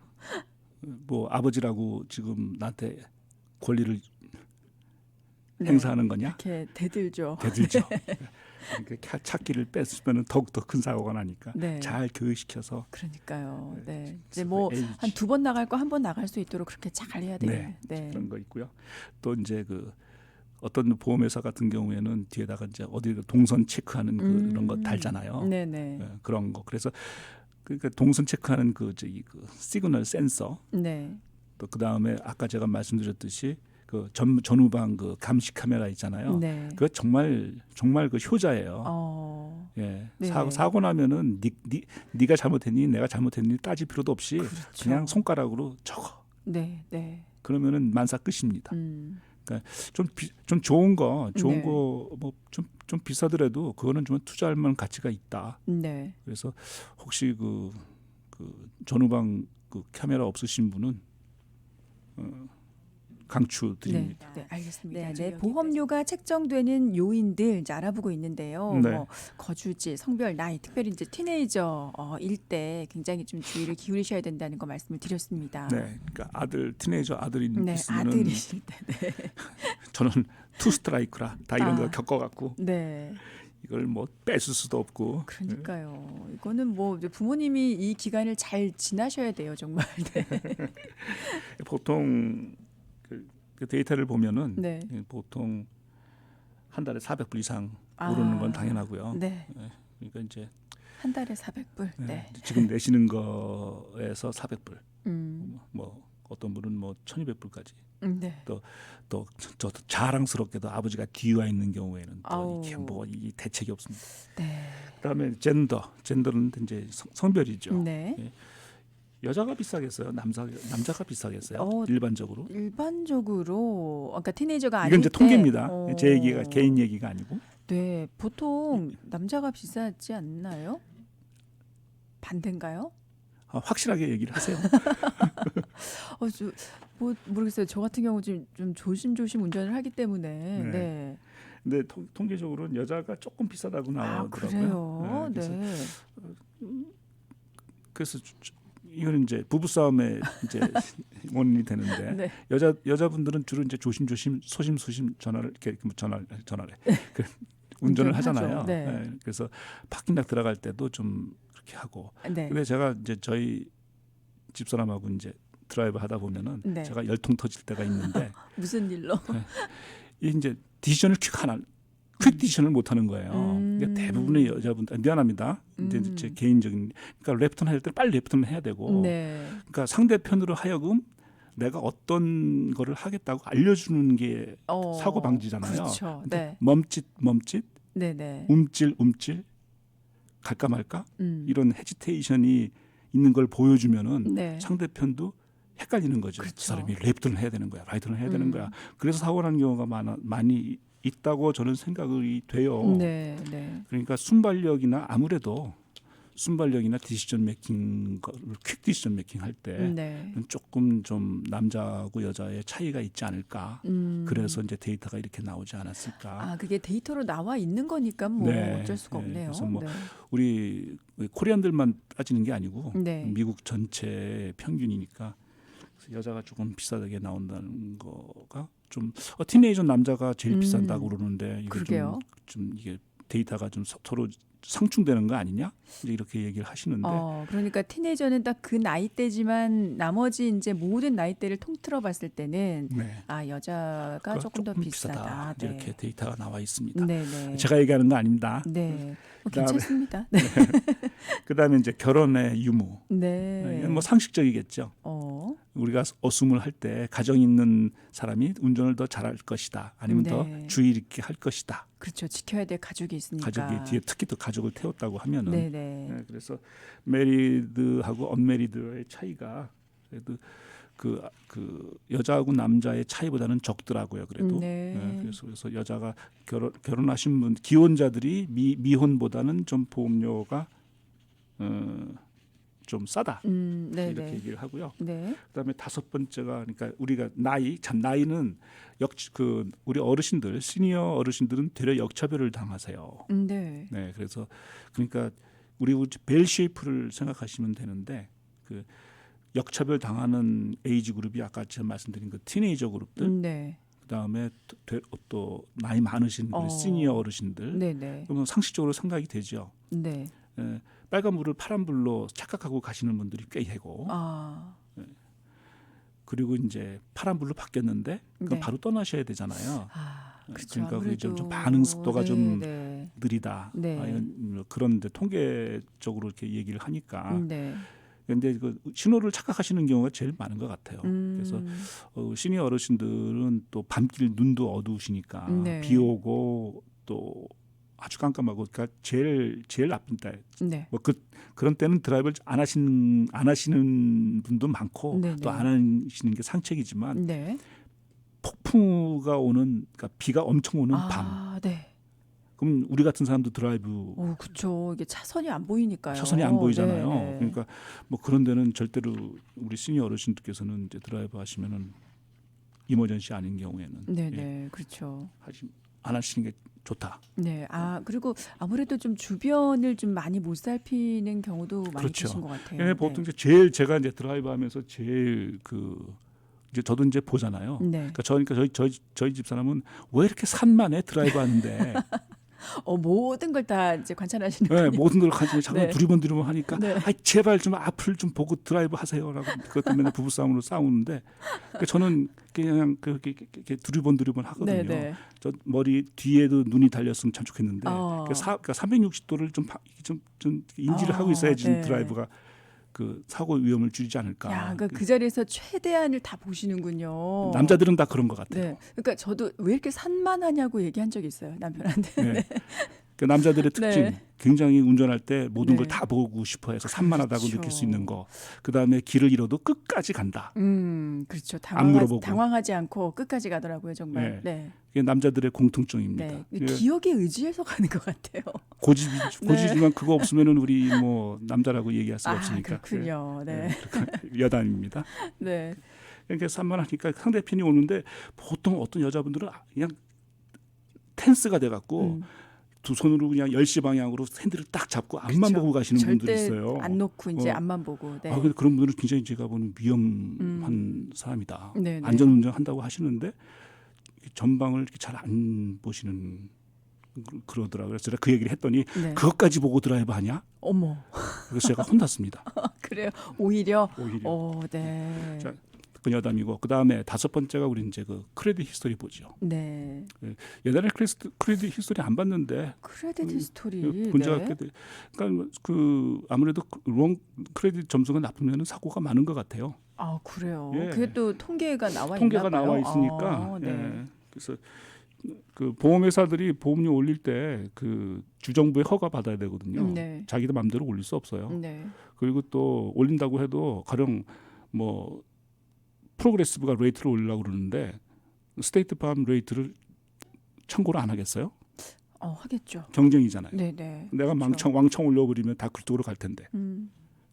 B: 뭐 아버지라고 지금 나한테 권리를
A: 네.
B: 행사하는 거냐?
A: 이렇게 대들죠.
B: 대들죠. 그러니까 차키를 뺐으면 더욱더 큰 사고가 나니까
A: 네.
B: 잘 교육시켜서
A: 그러니까요. 네. 이제
B: 그래서
A: 뭐
B: 에이지.
A: 한 2번 나갈 거 한 번 나갈 수 있도록 그렇게 잘 해야 돼요.
B: 네,
A: 네.
B: 그런 거 있고요. 또 이제 그 어떤 보험회사 같은 경우에는 뒤에다가 이제 어디 동선 체크하는 그런 거 달잖아요.
A: 네네.
B: 네, 그런 거. 그래서 그러니까 동선 체크하는 그 시그널 센서.
A: 네.
B: 또 그 다음에 아까 제가 말씀드렸듯이 그 전후방 그 감시 카메라 있잖아요.
A: 네.
B: 그거 정말 그 효자예요. 예,
A: 네.
B: 사고 나면은 네가 잘못했니, 내가 잘못했니 따질 필요도 없이
A: 그렇죠.
B: 그냥 손가락으로 적어.
A: 네. 네.
B: 그러면은 만사 끝입니다. 그러니까 좀 좋은 거
A: 네.
B: 뭐 좀 비싸더라도 그거는 좀 투자할 만한 가치가 있다.
A: 네.
B: 그래서 혹시 그 전후방 그 카메라 없으신 분은 강추드립니다.
A: 네, 알겠습니다. 네, 보험료가 책정되는 요인들 이제 알아보고 있는데요.
B: 네.
A: 뭐 거주지, 성별, 나이, 특별히 이제 티네이저 일때 굉장히 좀 주의를 기울이셔야 된다는 거 말씀을 드렸습니다.
B: 네, 그러니까 티네이저 아들이
A: 네,
B: 있으면은
A: 아들이실 때. 네.
B: 저는 투 스트라이크라 다 이런 거
A: 아.
B: 겪어갖고
A: 네.
B: 이걸 뭐 뺏을 수도 없고.
A: 그러니까요. 이거는 뭐 이제 부모님이 이 기간을 잘 지나셔야 돼요, 정말. 네.
B: 보통 그 데이터를 보면은
A: 네.
B: 보통 한 달에 400불 이상
A: 아.
B: 오르는 건 당연하고요.
A: 네.
B: 그러니까 이제
A: 한 달에 400불. 네.
B: 지금 내시는 거에서 400불.
A: 음.
B: 뭐 어떤 분은 뭐 1,200불까지.
A: 네.
B: 또 저도 자랑스럽게도 아버지가 DU가 있는 경우에는
A: 아우.
B: 또 이게 뭐 이 대책이 없습니다.
A: 네.
B: 그다음에 젠더는 이제 성별이죠.
A: 네.
B: 예. 여자가 비싸겠어요? 남자가 비싸겠어요?
A: 어,
B: 일반적으로?
A: 일반적으로 그러니까 티네이저가 아닐
B: 이건 이제
A: 때,
B: 통계입니다. 제 얘기가 개인 얘기가 아니고.
A: 네, 보통 남자가 비싸지 않나요? 반대인가요?
B: 확실하게 얘기를 하세요.
A: 뭐 모르겠어요. 저 같은 경우 좀 조심조심 운전을 하기 때문에.
B: 네.
A: 네.
B: 근데 통계적으로는 여자가 조금 비싸다고
A: 아,
B: 나오더라고요.
A: 그래요?
B: 네,
A: 네.
B: 그래서 이거는 이제 부부싸움의 이제 원인이 되는데
A: 네.
B: 여자분들은 주로 이제 조심조심 소심소심 전화를 그 운전을 하잖아요.
A: 네.
B: 네, 그래서 파킹락 들어갈 때도 좀 그렇게 하고.
A: 네.
B: 근데 제가 이제 저희 집사람하고 이제 드라이브 하다 보면은
A: 네.
B: 제가 열통 터질 때가 있는데
A: 무슨 일로?
B: 이 이제 디시전을 퀵 디시전을 못 하는 거예요. 그러니까 대부분의 여자분들 미안합니다. 이제 제 개인적인 그러니까 레프트는 할 때 빨리 레프트는 해야 되고
A: 네.
B: 그러니까 상대편으로 하여금 내가 어떤 거를 하겠다고 알려주는 게 사고 방지잖아요.
A: 그렇죠. 네.
B: 멈칫
A: 네네.
B: 움찔 갈까 말까 이런 헤지테이션이 있는 걸 보여주면은
A: 네.
B: 상대편도 헷갈리는 거죠.
A: 그렇죠.
B: 그 사람이 레프트를 해야 되는 거야, 라이트를 해야 되는 거야. 그래서 사고 나는 경우가 많이 있다고 저는 생각이 돼요.
A: 네. 네.
B: 그러니까 순발력이나 디시전 메이킹 퀵 디시전 메이킹 할 때
A: 네.
B: 조금 좀 남자하고 여자의 차이가 있지 않을까. 그래서 이제 데이터가 이렇게 나오지 않았을까.
A: 아, 그게 데이터로 나와 있는 거니까 뭐
B: 네.
A: 어쩔 수가
B: 네.
A: 없네요.
B: 그래서 뭐
A: 네.
B: 우리 코리안들만 따지는 게 아니고
A: 네.
B: 미국 전체 평균이니까 그래서 여자가 조금 비싸게 나온다는 거가 좀 티네이저 남자가 제일 비싼다고 그러는데 이게
A: 그러게요.
B: 좀 이게 데이터가 좀 서로 상충되는 거 아니냐 이제 이렇게 얘기를 하시는데
A: 그러니까 티네이저는 딱 그 나이대지만 나머지 이제 모든 나이대를 통틀어 봤을 때는
B: 네.
A: 여자가 조금 더 비싸다. 네.
B: 이렇게 데이터가 나와 있습니다.
A: 네네.
B: 제가 얘기하는 거 아닙니다.
A: 네.
B: 그다음에-
A: 괜찮습니다. 네.
B: 그다음에 이제 결혼의 유무.
A: 네.
B: 이건 뭐 상식적이겠죠. 우리가 어숨을 할 때 가정 있는 사람이 운전을 더 잘할 것이다. 아니면
A: 네.
B: 더 주의 있게 할 것이다.
A: 그렇죠. 지켜야 될 가족이 있으니까.
B: 가족이 뒤에 특히 또 가족을 태웠다고 하면은
A: 네네.
B: 네, 그래서 메리드하고 언메리드의 차이가 그래도 그 여자하고 남자의 차이보다는 적더라고요. 그래도
A: 네.
B: 그래서 여자가 결혼하신 분 기혼자들이 미혼보다는 좀 보험료가 좀 싸다
A: 네네.
B: 이렇게 얘기를 하고요.
A: 네.
B: 그다음에 다섯 번째가 그러니까 우리가 나이는 우리 어르신들 시니어 어르신들은 되려 역차별을 당하세요.
A: 네.
B: 네, 그래서 그러니까 우리 벨 쉐이프를 생각하시면 되는데 그 역차별 당하는 에이지 그룹이 아까 제가 말씀드린 그 티네이저 그룹들,
A: 네.
B: 그다음에 또 나이 많으신 우리 시니어 어르신들,
A: 네네.
B: 그러면 상식적으로 생각이 되죠.
A: 네.
B: 빨간 불을 파란 불로 착각하고 가시는 분들이 꽤 되고, 그리고 이제 파란 불로 바뀌었는데 그럼
A: 네.
B: 바로 떠나셔야 되잖아요.
A: 그렇죠.
B: 그러니까 그게 좀
A: 아무래도.
B: 반응 속도가 좀
A: 네.
B: 느리다.
A: 네.
B: 이런 그런 이제 통계적으로 이렇게 얘기를 하니까.
A: 네.
B: 그런데 그 신호를 착각하시는 경우가 제일 많은 것 같아요. 그래서 시니어 어르신들은 또 밤길 눈도 어두우시니까
A: 네.
B: 비 오고 또 아주 깜깜하고 그러니까 제일 나쁜 때.
A: 네.
B: 뭐 그런 때는 드라이브를 안 하시는 분도 많고
A: 네네.
B: 또 안 하시는 게 상책이지만
A: 네.
B: 폭풍우가 오는 그러니까 비가 엄청 오는 밤.
A: 네.
B: 그럼 우리 같은 사람도 드라이브
A: 그렇죠. 이게 차선이 안 보이니까요.
B: 차선이 안 보이잖아요.
A: 네.
B: 그러니까 뭐 그런 데는 절대로 우리 시니어 어르신들께서는 이제 드라이브 하시면은 이머전시 아닌 경우에는
A: 네,
B: 예,
A: 네, 그렇죠.
B: 안 하시는 게 좋다.
A: 네, 그리고 아무래도 좀 주변을 좀 많이 못 살피는 경우도 많이
B: 그렇죠.
A: 계신 것 같아요.
B: 예,
A: 네.
B: 보통 이제 제일 제가 이제 드라이브하면서 제일 이제 저도 이제 보잖아요.
A: 네.
B: 그러니까 저희 집 사람은 왜 이렇게 산만해 드라이브하는데
A: 모든 걸 다 이제 관찰하시는
B: 네,
A: 분이.
B: 모든 걸 가지고 자꾸
A: 네.
B: 두리번 하니까
A: 네.
B: 제발 좀 앞을 좀 보고 드라이브 하세요라고 그것 때문에 부부싸움으로 싸우는데 그러니까 저는 그냥 그렇게 두리번 하거든요.
A: 네, 네.
B: 저 머리 뒤에도 눈이 달렸으면 참 좋겠는데
A: 어.
B: 그러니까 360도를 좀 인지를 하고 있어야지
A: 네.
B: 드라이브가 그 사고 위험을 줄이지 않을까.
A: 야, 그 자리에서 최대한을 다 보시는군요.
B: 남자들은 다 그런 것 같아요.
A: 네. 그러니까 저도 왜 이렇게 산만하냐고 얘기한 적이 있어요, 남편한테.
B: 네. 그 남자들의 특징
A: 네.
B: 굉장히 운전할 때 모든 걸
A: 네.
B: 다 보고 싶어해서 산만하다고
A: 그렇죠.
B: 느낄 수 있는 거. 그다음에 길을 잃어도 끝까지 간다.
A: 그렇죠.
B: 안 물어보고.
A: 당황하지 않고 끝까지 가더라고요, 정말. 네.
B: 그게 남자들의 공통점입니다.
A: 네.
B: 예,
A: 기억에 의지해서 가는 것 같아요.
B: 고집이지만 그거 없으면은 우리 뭐 남자라고 얘기할 수가 없으니까.
A: 그렇군요. 네.
B: 여담입니다.
A: 네.
B: 그러니까 산만하니까 상대편이 오는데 보통 어떤 여자분들은 그냥 텐스가 돼갖고 두 손으로 그냥 10시 방향으로 핸들을 딱 잡고 앞만
A: 그렇죠.
B: 보고 가시는 분들이
A: 절대
B: 있어요.
A: 안 놓고 이제 앞만 보고. 네.
B: 근데 그런 분들은 굉장히 제가 보는 위험한 사람이다.
A: 네, 네.
B: 안전운전 한다고 하시는데 전방을 이렇게 잘 안 보시는 그러더라고요. 그래서 제가 그 얘기를 했더니
A: 네.
B: 그것까지 보고 드라이브 하냐?
A: 어머.
B: 그래서 제가 혼났습니다.
A: 그래요. 오히려.
B: 오히려.
A: 네.
B: 자, 그 여담이고 그 다음에 다섯 번째가 우리 이제 그 크레딧 히스토리 보죠.
A: 네.
B: 예전에 크레딧 히스토리 안 봤는데
A: 크레딧 히스토리.
B: 문제가
A: 네.
B: 그러니까 그 아무래도 롱 크레딧 점수가 나쁘면 사고가 많은 것 같아요.
A: 그래요.
B: 예.
A: 그게 또 통계가 나와
B: 통계가
A: 있나 봐요.
B: 나와 있으니까.
A: 네.
B: 예. 그래서 그 보험회사들이 보험료 올릴 때 그 주정부에 허가 받아야 되거든요.
A: 네.
B: 자기들 마음대로 올릴 수 없어요.
A: 네.
B: 그리고 또 올린다고 해도 가령 뭐 프로그레시브가 레이트를 올리려고 그러는데 스테이트 팜 레이트를 청구를 안 하겠어요?
A: 하겠죠.
B: 경쟁이잖아요.
A: 네, 네.
B: 내가
A: 그렇죠.
B: 왕창 올려버리면 다 그쪽으로 갈 텐데.
A: 음.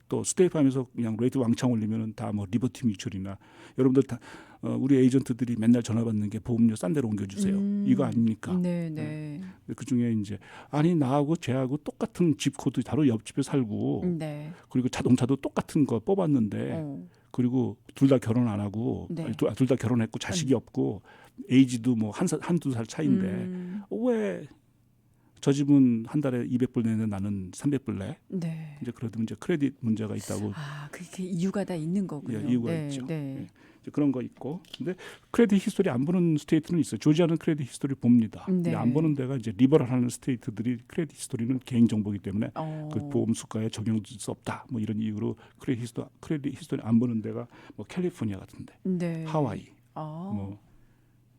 B: 또 스테이팜에서 그냥 레이트 왕창 올리면은 다 뭐 리버티 뮤추얼이나 여러분들 다 우리 에이전트들이 맨날 전화 받는 게 보험료 싼 데로 옮겨주세요. 이거 아닙니까?
A: 네, 네.
B: 그 중에 이제 아니 나하고 쟤하고 똑같은 집 코드 바로 옆집에 살고
A: 네.
B: 그리고 자동차도 똑같은 거 뽑았는데 그리고 둘 다 결혼 안 하고
A: 네.
B: 둘 다 결혼했고 자식이 없고 에이지도 뭐 한두 살 차이인데 왜 저 집은 한 달에 200불 내는데 나는 300불 내?
A: 네.
B: 이제 그러면 이제 크레딧 문제가 있다고
A: 그게 이유가 다 있는 거군요.
B: 이유가
A: 네,
B: 있죠.
A: 네.
B: 예. 이제 그런 거 있고, 근데 크레딧 히스토리 안 보는 스테이트는 있어요. 조지아는 크레딧 히스토리 봅니다. 근데
A: 네.
B: 안 보는 데가 이제 리버럴하는 스테이트들이 크레딧 히스토리는 개인 정보이기 때문에 그 보험 수가에 적용될 수 없다. 뭐 이런 이유로 크레딧 히스토리 안 보는 데가 뭐 캘리포니아 같은데,
A: 네.
B: 하와이, 뭐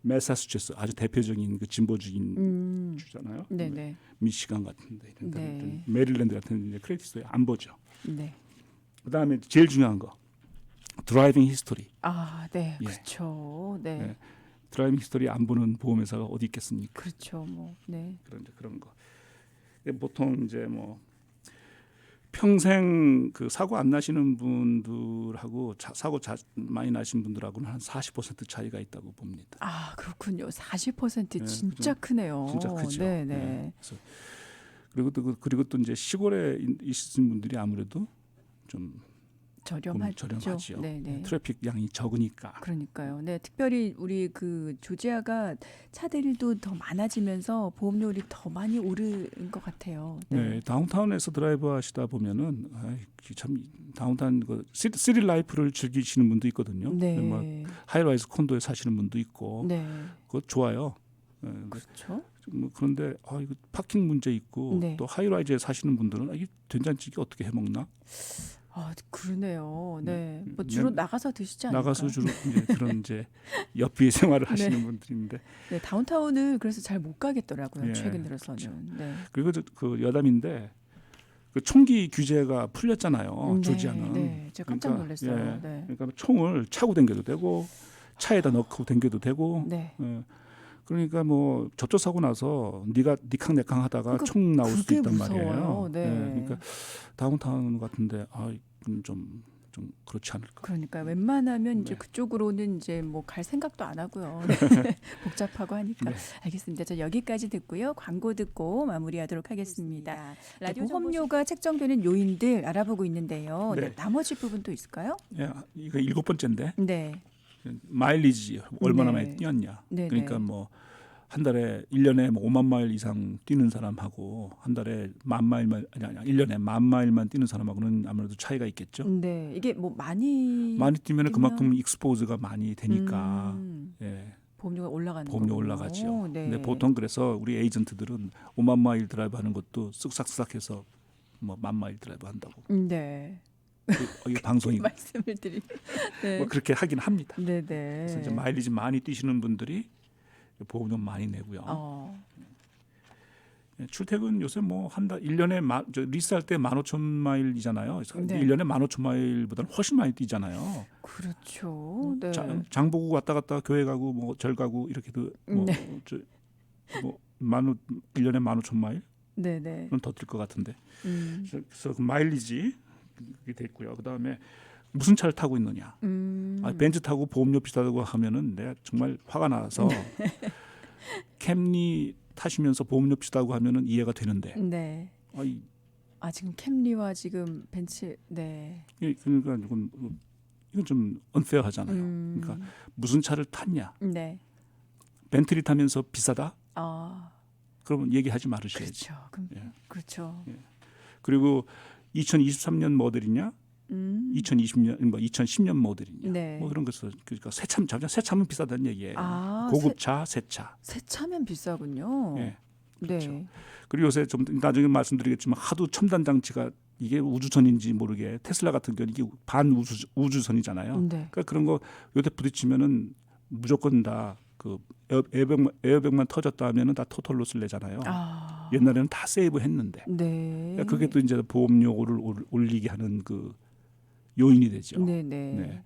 B: 매사추세츠 아주 대표적인 그 진보적인 주잖아요.
A: 네, 네.
B: 미시간 같은데, 이런
A: 네.
B: 데는 메릴랜드 같은 데 크레딧 히스토리 안 보죠.
A: 네.
B: 그다음에 제일 중요한 거 드라이빙 히스토리.
A: 네.
B: 예.
A: 그렇죠. 네.
B: 네. 드라이빙 히스토리 안 보는 보험회사가 어디 있겠습니까?
A: 그렇죠. 네.
B: 그런 거. 보통 이제 뭐 평생 그 사고 안 나시는 분들하고 사고 많이 나신 분들하고는 한 40% 차이가 있다고 봅니다.
A: 그렇군요. 40%
B: 네,
A: 진짜 크네요.
B: 진짜 크죠.
A: 네,
B: 네.
A: 네.
B: 그리고 또 이제 시골에 있으신 분들이 아무래도 좀
A: 저렴하죠. 네, 네.
B: 트래픽 양이 적으니까.
A: 그러니까요. 네, 특별히 우리 그 조지아가 차들도 더 많아지면서 보험료율이 더 많이 오른 것 같아요.
B: 네, 다운타운에서 드라이브 하시다 보면은 참 다운타운 그 시리 라이프를 즐기시는 분도 있거든요.
A: 네.
B: 뭐 하이라이즈 콘도에 사시는 분도 있고,
A: 네.
B: 그거 좋아요. 네,
A: 그렇죠.
B: 뭐 그런데 이거 파킹 문제 있고
A: 네.
B: 또 하이라이즈에 사시는 분들은 이게 된장찌개 어떻게 해 먹나?
A: 그러네요. 네. 뭐 주로 나가서 드시지 않을까?
B: 나가서 주로 이제 그런 이제 옆비의 생활을 하시는 분들인데.
A: 네, 다운타운을 그래서 잘 못 가겠더라고요.
B: 예,
A: 최근 들어서는. 네.
B: 그리고 그 여담인데 그 총기 규제가 풀렸잖아요. 조지아는.
A: 네, 제가 깜짝 놀랐어요.
B: 예,
A: 네.
B: 그러니까 총을 차고 댕겨도 되고 차에다 넣고 댕겨도 되고.
A: 네.
B: 그러니까 뭐 접촉사고 나서 네가 니캉내캉 하다가 총 나올 수도
A: 그게
B: 있단
A: 무서워요.
B: 말이에요.
A: 네.
B: 그러니까 다운타운 같은데 좀 좀 그렇지 않을까.
A: 그러니까 웬만하면 이제
B: 네.
A: 그쪽으로는 이제 뭐 갈 생각도 안 하고요. 복잡하고 하니까.
B: 네.
A: 알겠습니다. 저 여기까지 듣고요. 광고 듣고 마무리하도록 하겠습니다. 라디오 보험료가 책정되는 요인들 알아보고 있는데요.
B: 네.
A: 네, 나머지 부분도 있을까요?
B: 예, 이거 7번째인데
A: 네.
B: 마일리지 얼마나
A: 네.
B: 많이 뛰었냐.
A: 네,
B: 그러니까
A: 네.
B: 뭐 한 달에 1년에 뭐 5만 마일 이상 뛰는 사람하고 한 달에 10,000마일만 아니 1년에 10,000마일만 뛰는 사람하고는 아무래도 차이가 있겠죠.
A: 네. 이게 뭐 많이
B: 뛰면
A: 뛰면-
B: 그만큼 익스포즈가 많이 되니까 예,
A: 보험료가 올라가는
B: 보험료
A: 거군요.
B: 올라가죠.
A: 네.
B: 근데 보통 그래서 우리 에이전트들은 5만 마일 드라이브 하는 것도 쓱싹쓱싹해서 뭐 10,000마일 드라이브 한다고.
A: 네.
B: 이게 방송이
A: 말씀을 드리. 네.
B: 뭐 그렇게 하긴 합니다.
A: 네,
B: 그래서
A: 네.
B: 이제 마일리지 많이 뛰시는 분들이 보험료 많이 내고요. 예, 출퇴근 요새 뭐 한 달 1년에 리스할 때 15,000마일이잖아요.
A: 네.
B: 1년에 15,000마일보다는 훨씬 많이 뛰잖아요.
A: 그렇죠. 네.
B: 장 보고 왔다 갔다 교회 가고 뭐 절 가고 이렇게도 뭐,
A: 네.
B: 뭐 1년에 15,000마일
A: 네, 네.
B: 는 더 뛸 것 같은데.
A: 음.
B: 그래서 그 마일리지 그게 됐고요. 그다음에 무슨 차를 타고 있느냐. 벤츠 타고 보험료 비싸다고 하면은 내가 정말 화가 나서 캠리 타시면서 보험료 비싸다고 하면은 이해가 되는데.
A: 네.
B: 아이,
A: 지금 캠리와 지금 벤츠. 네.
B: 그러니까 이건 좀 unfair하잖아요. 그러니까 무슨 차를 탔냐.
A: 네.
B: 벤틀리 타면서 비싸다?
A: 아,
B: 그러면 얘기하지 말으셔야지.
A: 그렇죠. 그럼
B: 예.
A: 그렇죠.
B: 그리고 2023년 모델이냐, 2020년, 뭐 2010년 모델이냐,
A: 네.
B: 뭐 그런 것을 그러니까 새차면 비싸다는 얘기예요.
A: 아,
B: 고급차, 새차.
A: 새 차면 비싸군요.
B: 예.
A: 네.
B: 그리고 요새 좀 나중에 말씀드리겠지만 하도 첨단 장치가 이게 우주선인지 모르게 테슬라 같은 경우는 이게 반 우주선이잖아요.
A: 네.
B: 그러니까 그런 거 요새 부딪히면은 무조건 다 그 에어백만 터졌다 하면은 다 토탈 로스를 내잖아요. 옛날에는 다 세이브했는데.
A: 네.
B: 그러니까 그게 또 이제 보험료를 올리게 하는 그 요인이 되죠.
A: 네, 네.
B: 네.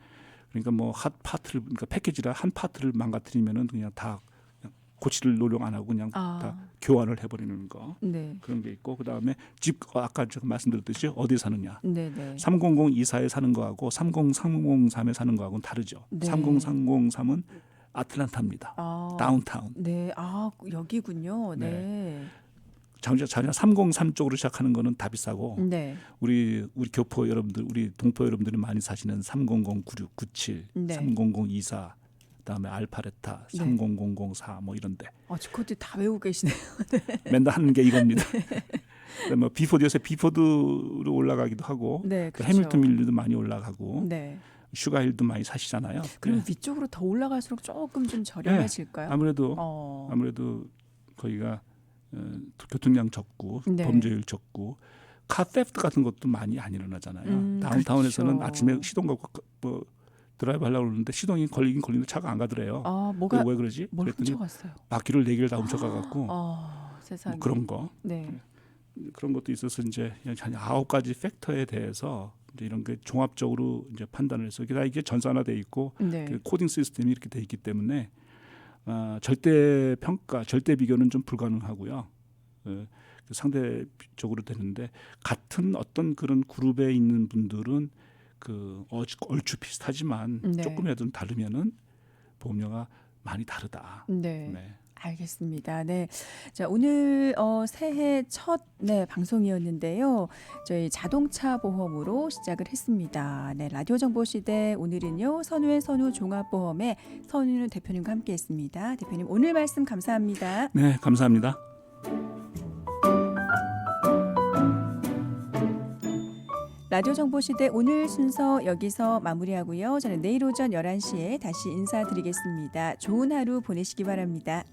B: 그러니까 뭐 한 파트를 그러니까 패키지라 한 파트를 망가뜨리면은 그냥 다 그냥 고치를 노력 안 하고 그냥 다 교환을 해버리는 거.
A: 네.
B: 그런 게 있고 그다음에 집 아까 제가 말씀드렸듯이 어디 사느냐.
A: 네, 네.
B: 3002사에 사는 거하고 30303에 사는 거하고는 다르죠.
A: 네.
B: 30303은 아틀란타입니다. 다운타운.
A: 네. 여기군요. 네.
B: 전혀 303 쪽으로 시작하는 거는 다 비싸고
A: 네.
B: 우리 교포 여러분들, 우리 동포 여러분들이 많이 사시는 3009697,
A: 네.
B: 30024, 그다음에 알파레타,
A: 네.
B: 30004 뭐 이런데
A: 그것도 다 외우고 계시네요.
B: 맨날 하는 게 이겁니다. 뭐 비포드 요새 비포드로 올라가기도 하고
A: 네,
B: 그
A: 그렇죠.
B: 해밀턴 밀리도 많이 올라가고
A: 네.
B: 슈가힐도 많이 사시잖아요.
A: 그럼
B: 네.
A: 위쪽으로 더 올라갈수록 조금 좀 저렴해질까요?
B: 아무래도 거기가 교통량 적고
A: 네.
B: 범죄율 적고 카세프트 같은 것도 많이 안 일어나잖아요. 다운타운에서는
A: 그렇죠.
B: 아침에 시동 걸고 뭐 드라이브 하려고 그러는데 시동이 걸리는데 차가 안 가더래요.
A: 뭐가
B: 왜 그러지?
A: 뭘
B: 그랬더니
A: 훔쳐갔어요?
B: 바퀴를 4개를 다 훔쳐가갖고
A: 세상에.
B: 뭐 그런 거
A: 네.
B: 그런 것도 있어서 이제 한 9가지 팩터에 대해서 이제 이런 게 종합적으로 이제 판단을 해서 이게 전산화돼 있고
A: 네.
B: 그 코딩 시스템이 이렇게 돼 있기 때문에 절대 평가, 절대 비교는 좀 불가능하고요. 상대적으로 되는데 같은 어떤 그런 그룹에 있는 분들은 그 얼추 비슷하지만
A: 네.
B: 조금이라도 다르면은 보험료가 많이 다르다.
A: 네.
B: 네.
A: 알겠습니다. 네. 자, 오늘 새해 첫 방송이었는데요. 저희 자동차 보험으로 시작을 했습니다. 네, 라디오 정보 시대 오늘은요. 선우의 선우 종합보험의 선우 대표님과 함께 했습니다. 대표님 오늘 말씀 감사합니다.
B: 네, 감사합니다.
A: 라디오 정보 시대 오늘 순서 여기서 마무리하고요. 저는 내일 오전 11시에 다시 인사드리겠습니다. 좋은 하루 보내시기 바랍니다.